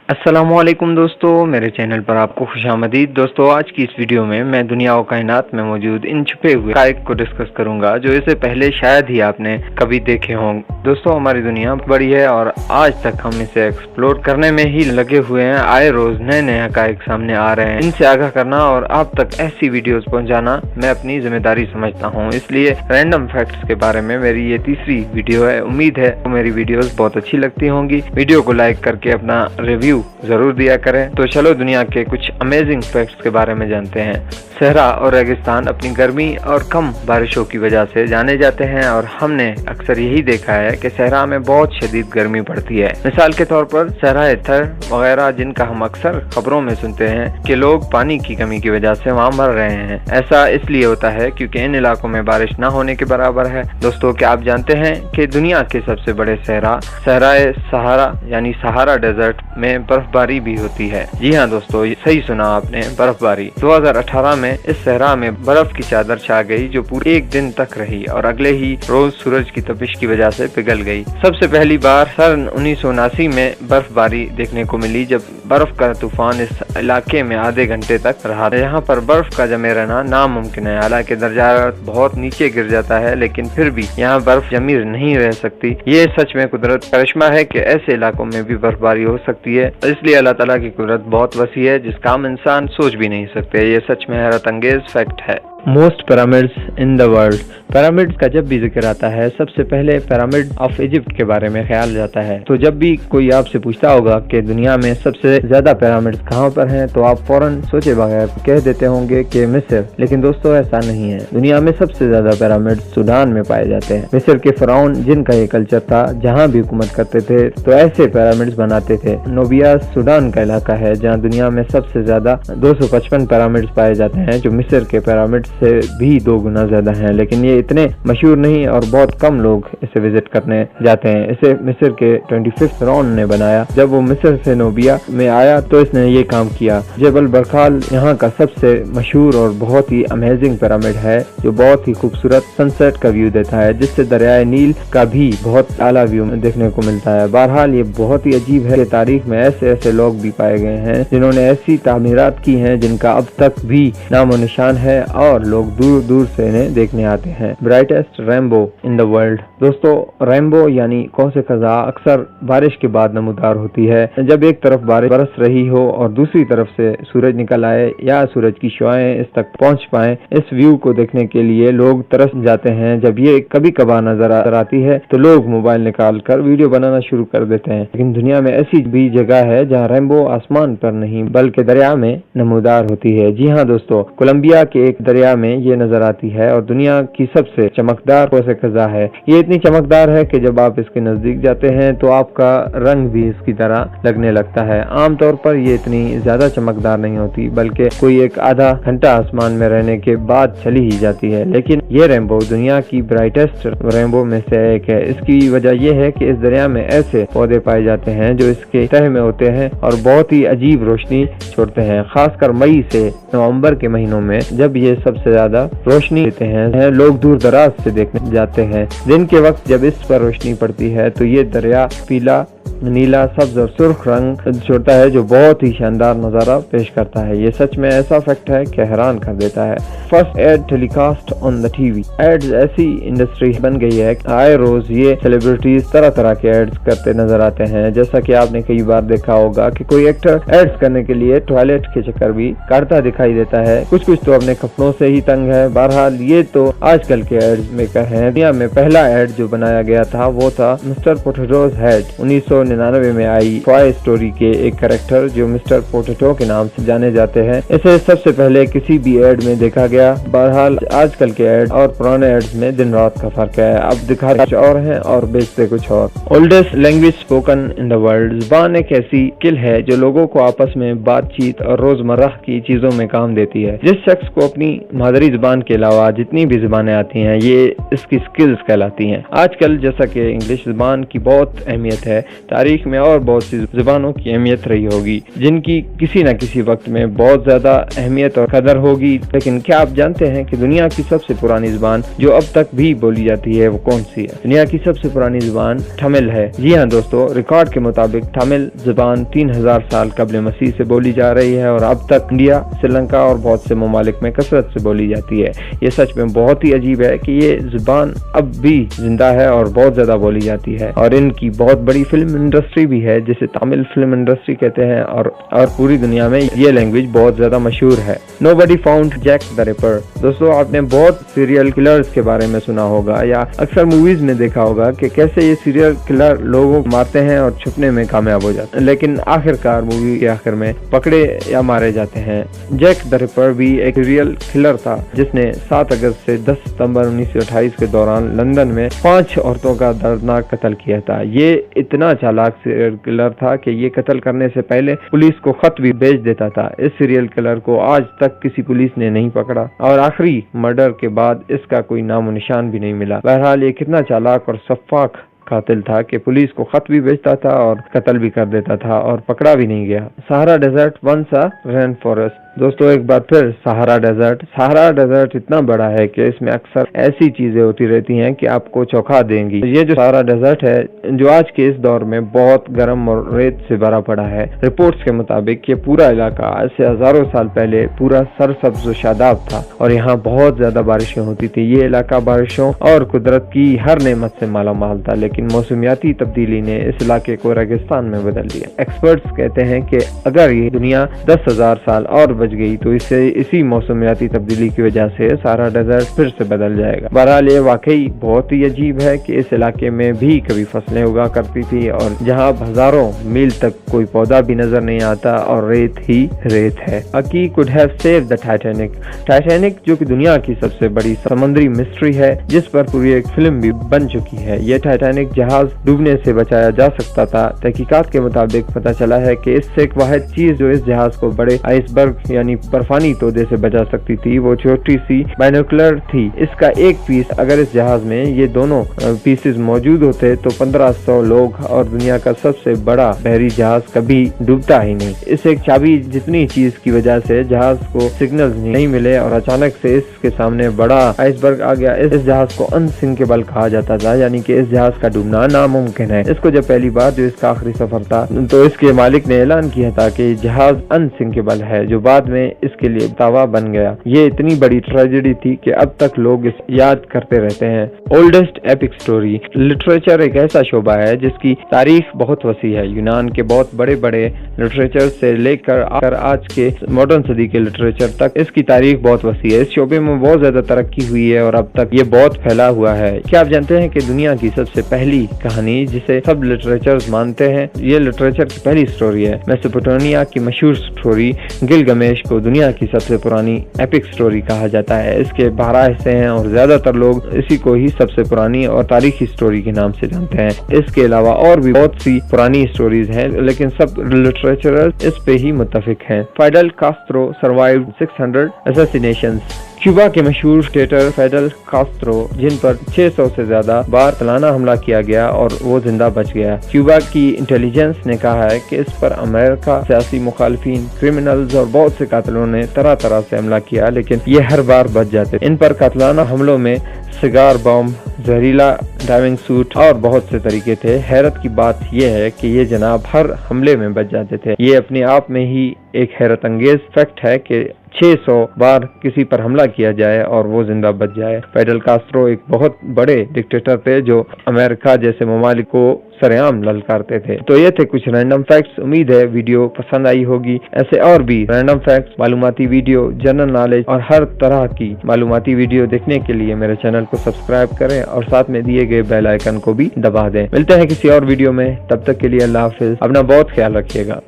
अस्सलामुअलैकुम दोस्तों, मेरे चैनल पर आपको खुशामदीद। दोस्तों, आज की इस वीडियो में मैं दुनिया और कायनात में मौजूद इन छुपे हुए हक़ाइक़ को डिस्कस करूंगा जो इससे पहले शायद ही आपने कभी देखे हों। दोस्तों, हमारी दुनिया बड़ी है और आज तक हम इसे एक्सप्लोर करने में ही लगे हुए हैं। आए रोज नए नए हक़ाइक़ सामने आ रहे हैं। इनसे आगाह करना और आप तक ऐसी वीडियोस पहुंचाना मैं अपनी जिम्मेदारी समझता हूं। इसलिए रैंडम फैक्ट्स के बारे में मेरी ये तीसरी वीडियो है। उम्मीद है मेरी वीडियोस बहुत अच्छी लगती होंगी। वीडियो को लाइक करके अपना रिव्यू जरूर दिया करें। तो चलो दुनिया के कुछ अमेजिंग फैक्ट्स के बारे में जानते हैं। सहरा और रेगिस्तान अपनी गर्मी और कम बारिशों की वजह से जाने जाते हैं और हमने अक्सर यही देखा है कि सहरा में बहुत शदीद गर्मी पड़ती है। मिसाल के तौर पर सहरा थर वगैरह, जिनका हम अक्सर खबरों में सुनते हैं कि लोग पानी की कमी की वजह से वहाँ मर रहे हैं। ऐसा इसलिए होता है क्योंकि इन इलाकों में बारिश न होने के बराबर है। दोस्तों, क्या आप जानते हैं कि दुनिया के सबसे बड़े सहरा सहारा यानी सहारा डेजर्ट में बर्फबारी भी होती है। जी हाँ दोस्तों, सही सुना आपने, बर्फबारी। 2018 में इस सहरा में बर्फ की चादर छा गई जो पूरे एक दिन तक रही और अगले ही रोज सूरज की तपिश की वजह से पिघल गई। सबसे पहली बार सन 1979 में बर्फबारी देखने को मिली जब बर्फ का तूफान इस इलाके में आधे घंटे तक रहा। यहाँ पर बर्फ का जमे रहना नामुमकिन है। हालांकि दर्जा बहुत नीचे गिर जाता है, लेकिन फिर भी यहाँ बर्फ जमी नहीं रह सकती। ये सच में कुदरत का करिश्मा है कि ऐसे इलाकों में भी बर्फबारी हो सकती है। इसलिए अल्लाह ताला की कुदरत बहुत वसी है जिसका हम इंसान सोच भी नहीं सकते। ये सच में हैरत अंगेज फैक्ट है। Most pyramids in the world. Pyramids का जब भी जिक्र आता है सबसे पहले पिरामिड ऑफ इजिप्ट के बारे में ख्याल जाता है। तो जब भी कोई आपसे पूछता होगा कि दुनिया में सबसे ज्यादा पिरामिड्स कहाँ पर हैं, तो आप फौरन सोचे बगैर कह देते होंगे कि मिस्र। लेकिन दोस्तों, ऐसा नहीं है। दुनिया में सबसे ज्यादा पिरामिड सूडान में पाए जाते हैं। मिस्र के फिरौन, जिनका ये कल्चर था, जहाँ भी हुकूमत करते थे तो ऐसे पिरामिड्स बनाते थे। नोबिया सूडान का इलाका है जहाँ दुनिया में सबसे ज्यादा 255 पिरामिड्स पाए जाते हैं, जो मिस्र के पिरामिड से भी 2 गुना ज्यादा हैं। लेकिन ये इतने मशहूर नहीं और बहुत कम लोग इसे विजिट करने जाते हैं। इसे मिस्र के 25th फिरौन ने बनाया। जब वो मिस्र से नोबिया में आया तो इसने ये काम किया। जबल बरखाल यहाँ का सबसे मशहूर और बहुत ही अमेजिंग पिरामिड है जो बहुत ही खूबसूरत सनसेट का व्यू देता है, जिससे दरियाए नील का भी बहुत आला व्यू देखने को मिलता है। बहरहाल ये बहुत ही अजीब है। तारीख में ऐसे ऐसे लोग भी पाए गए हैं जिन्होंने ऐसी तामीरात की हैं जिनका अब तक भी नामो निशान है और लोग दूर दूर से इन्हें देखने आते हैं। Brightest rainbow in the world. दोस्तों, रेनबो यानी कौसे खजा अक्सर बारिश के बाद नमूदार होती है। जब एक तरफ बारिश बरस रही हो और दूसरी तरफ से सूरज निकल आए या सूरज की शुआएं इस तक पहुंच पाए, इस व्यू को देखने के लिए लोग तरस जाते हैं। जब ये कभी कभार नजर आती है तो लोग मोबाइल निकाल कर वीडियो बनाना शुरू कर देते हैं। लेकिन दुनिया में ऐसी भी जगह है जहाँ रेनबो आसमान पर नहीं बल्कि दरिया में नमूदार होती है। जी हाँ दोस्तों, कोलंबिया के एक दरिया में ये नजर आती है और दुनिया की सबसे चमकदार कौसे खजा है। ये इतनी चमकदार है कि जब आप इसके नजदीक जाते हैं तो आपका रंग भी इसकी तरह लगने लगता है। आमतौर पर ये इतनी ज्यादा चमकदार नहीं होती, बल्कि कोई एक आधा घंटा आसमान में रहने के बाद चली ही जाती है। लेकिन ये रेनबो दुनिया की ब्राइटेस्ट रेनबो में से एक है। इसकी वजह यह है कि इस दरिया में ऐसे पौधे पाए जाते हैं जो इसके तह में होते हैं और बहुत ही अजीब रोशनी छोड़ते हैं। खासकर मई से नवंबर के महीनों में जब ये सबसे ज्यादा रोशनी देते हैं, लोग दूर दराज से देखने जाते हैं। दिन के वक्त जब इस पर रोशनी पड़ती है तो ये दरिया पीला, नीला, सब्ज और सुर्ख रंग छोड़ता है जो बहुत ही शानदार नजारा पेश करता है। ये सच में ऐसा फैक्ट है कि हैरान कर देता है। First ad telecast on the TV. Ads ऐसी इंडस्ट्री बन गई है कि आए रोज ये सेलिब्रिटीज तरह तरह के एड्स करते नजर आते हैं। जैसा कि आपने कई बार देखा होगा कि कोई एक्टर एड्स करने के लिए टॉयलेट के चक्कर भी काटता दिखाई देता है। कुछ कुछ तो अपने कपड़ों से ही तंग है। बहरहाल ये तो आजकल के एड्स मेकर हैं। दुनिया में पहला एड जो बनाया गया था वो था मिस्टर पोटैटोज हेड। 1999 में आई टॉय स्टोरी के एक कैरेक्टर जो मिस्टर पोटैटो के नाम से जाने जाते हैं। इसे सबसे पहले किसी भी एड में देखा गया। बहरहाल आजकल के एड और पुराने एड्स में दिन रात का फर्क है। अब दिखाते कुछ और हैं और बेचते कुछ और। Oldest language spoken in the world. जुबान एक ऐसी स्किल है जो लोगों को आपस में बातचीत और रोजमर्रा की चीजों में काम देती है। जिस शख्स को अपनी मादरी जुबान के अलावा जितनी भी जुबानें आती हैं, ये इसकी स्किल्स कहलाती हैं। आजकल जैसा कि इंग्लिश जुबान की बहुत अहमियत है, تاریخ میں اور بہت سی زبانوں کی اہمیت رہی ہوگی جن کی کسی نہ کسی وقت میں بہت زیادہ اہمیت اور قدر ہوگی، لیکن کیا آپ جانتے ہیں کہ دنیا کی سب سے پرانی زبان جو اب تک بھی بولی جاتی ہے وہ کون سی ہے؟ دنیا کی سب سے پرانی زبان تامل ہے۔ جی ہاں دوستو، ریکارڈ کے مطابق تامل زبان 3000 سال قبل مسیح سے بولی جا رہی ہے اور اب تک انڈیا، سری لنکا اور بہت سے ممالک میں کثرت سے بولی جاتی ہے۔ یہ سچ میں بہت ہی عجیب ہے کہ یہ زبان اب بھی زندہ ہے اور بہت زیادہ بولی جاتی ہے، اور ان کی بہت بڑی فلم انڈسٹری بھی ہے جسے تامل فلم انڈسٹری کہتے ہیں، اور پوری دنیا میں یہ لینگویج بہت زیادہ مشہور ہے۔ Nobody found Jack the Ripper۔ دوستو، آپ نے بہت سیریل کلرز کے بارے میں سنا ہوگا یا اکثر موویز میں دیکھا ہوگا کہ کیسے یہ سیریل کلر لوگوں کو مارتے ہیں اور چھپنے میں کامیاب ہو جاتے ہیں، لیکن آخرکار مووی کے آخر میں پکڑے یا مارے جاتے ہیں۔ جیک دا ریپر بھی ایک سیریل کلر تھا جس نے 7 اگست سے 10 ستمبر 1928 کے دوران لندن میں 5 عورتوں کا دردناک قتل کیا تھا۔ یہ اتنا چالاک سیریل کلر تھا کہ یہ قتل کرنے سے پہلے پولیس کو خط بھی بھیج دیتا تھا۔ اس سیریل کلر کو آج تک کسی پولیس نے نہیں پکڑا اور آخری مرڈر کے بعد اس کا کوئی نام و نشان بھی نہیں ملا۔ بہرحال یہ کتنا چالاک اور سفاک قاتل تھا کہ پولیس کو خط بھی بھیجتا تھا اور قتل بھی کر دیتا تھا اور پکڑا بھی نہیں گیا۔ سہارا ڈیزرٹ ونس ا رین فارسٹ۔ دوستو، ایک بار پھر سہارا ڈیزرٹ اتنا بڑا ہے کہ اس میں اکثر ایسی چیزیں ہوتی رہتی ہیں کہ آپ کو چونکا دیں گی۔ یہ جو سہارا ڈیزرٹ ہے جو آج کے اس دور میں بہت گرم اور ریت سے بھرا پڑا ہے۔ رپورٹس کے مطابق یہ پورا علاقہ آج سے ہزاروں سال پہلے پورا سرسبز و شاداب تھا اور یہاں بہت زیادہ بارشیں ہوتی تھی۔ یہ علاقہ بارشوں اور قدرت کی ہر نعمت سے مالا مال تھا، لیکن موسمیاتی تبدیلی نے اس علاقے کو ریگستان میں بدل دیا۔ ایکسپرٹس کہتے ہیں کہ اگر یہ دنیا 10,000 سال اور بچ گئی تو اسی موسمیاتی تبدیلی کی وجہ سے سارا ڈیزرٹ پھر سے بدل جائے گا۔ بہرحال یہ واقعی بہت ہی عجیب ہے کہ اس علاقے میں بھی کبھی فصلیں اگا کرتی تھی اور جہاں ہزاروں میل تک کوئی پودا بھی نظر نہیں آتا اور ریت ہی ریت ہے۔ کی could have saved the Titanic جو کہ دنیا کی سب سے بڑی سمندری مسٹری ہے جس پر پوری ایک فلم بھی بن چکی ہے۔ یہ ٹائٹینک جہاز ڈوبنے سے بچایا جا سکتا تھا۔ تحقیقات کے مطابق پتہ چلا ہے کہ اس سے ایک واحد چیز جو اس جہاز کو بڑے آئس برگ یعنی برفانی تودے سے بچا سکتی تھی وہ چھوٹی سی بائنوکولر تھی۔ اس کا ایک پیس اگر اس جہاز میں یہ دونوں پیسز موجود ہوتے تو 1500 لوگ اور دنیا کا سب سے بڑا بحری جہاز کبھی ڈوبتا ہی نہیں۔ اس ایک چابی جتنی چیز کی وجہ سے جہاز کو سگنلز نہیں ملے اور اچانک سے اس کے سامنے بڑا آئس برگ آ گیا۔ اس جہاز کو انسنکیبل کہا جاتا تھا، یعنی کہ اس جہاز کا ڈوبنا ناممکن ہے۔ اس کو جب پہلی بار جو اس کا آخری سفر تھا تو اس کے مالک نے اعلان کیا تھا کہ جہاز انسنکیبل ہے، جو بعد میں اس کے لیے دعویٰ بن گیا۔ یہ اتنی بڑی ٹریجڈی تھی کہ اب تک لوگ اس یاد کرتے رہتے ہیں۔ Oldest epic story. لٹریچر ایک ایسا شعبہ ہے جس کی تاریخ بہت وسیع ہے۔ یونان کے بہت بڑے بڑے لٹریچر سے لے کر آج کے ماڈرن صدی کے لٹریچر تک اس کی تاریخ بہت وسیع ہے۔ اس شعبے میں بہت زیادہ ترقی ہوئی ہے اور اب تک یہ بہت پھیلا ہوا ہے۔ کیا آپ جانتے ہیں کہ دنیا کی سب سے پہلی کہانی جسے سب لٹریچرز مانتے ہیں، یہ لٹریچر کی پہلی سٹوری ہے۔ میسوپوٹیمیا کی مشہور سٹوری گلگمیش کو دنیا کی سب سے پرانی ایپک سٹوری کہا جاتا ہے۔ اس کے 12 حصے ہیں اور زیادہ تر لوگ اسی کو ہی سب سے پرانی اور تاریخی سٹوری کے نام سے جانتے ہیں۔ اس کے علاوہ اور بھی بہت سی پرانی سٹوریز ہیں لیکن سب لٹریچرز اس پہ ہی متفق ہیں۔ Fidel Castro survived 600 assassinations۔ Cuba کے مشہور ڈکٹیٹر فیڈل کاسترو جن پر 600 سے زیادہ بار سالانہ حملہ کیا گیا اور وہ زندہ بچ گیا۔ کیوبا کی انٹیلیجنس نے کہا ہے کہ اس پر امریکہ، سیاسی مخالفین، کرمنلز اور بہت سے قاتلوں نے طرح طرح سے حملہ کیا لیکن یہ ہر بار بچ جاتے۔ ان پر قاتلانہ حملوں میں سگار بم، زہریلا ڈائیونگ سوٹ اور بہت سے طریقے تھے۔ حیرت کی بات یہ ہے کہ یہ جناب ہر حملے میں بچ جاتے تھے۔ یہ اپنے آپ میں ہی ایک حیرت انگیز فیکٹ ہے کہ 600 بار کسی پر حملہ کیا جائے اور وہ زندہ بچ جائے۔ فیڈل کاسترو ایک بہت بڑے ڈکٹیٹر تھے جو امریکہ جیسے ممالک کو سرعام للکارتے تھے۔ تو یہ تھے کچھ رینڈم فیکٹس۔ امید ہے ویڈیو پسند آئی ہوگی۔ ایسے اور بھی رینڈم فیکٹس، معلوماتی ویڈیو، جنرل نالج اور ہر طرح کی معلوماتی ویڈیو دیکھنے کے لیے میرے چینل کو سبسکرائب کریں اور ساتھ میں دیے گئے بیل آئیکن کو بھی دبا دیں۔ ملتے ہیں کسی اور ویڈیو میں، تب تک کے لیے اللہ حافظ۔ اپنا بہت خیال رکھیے گا۔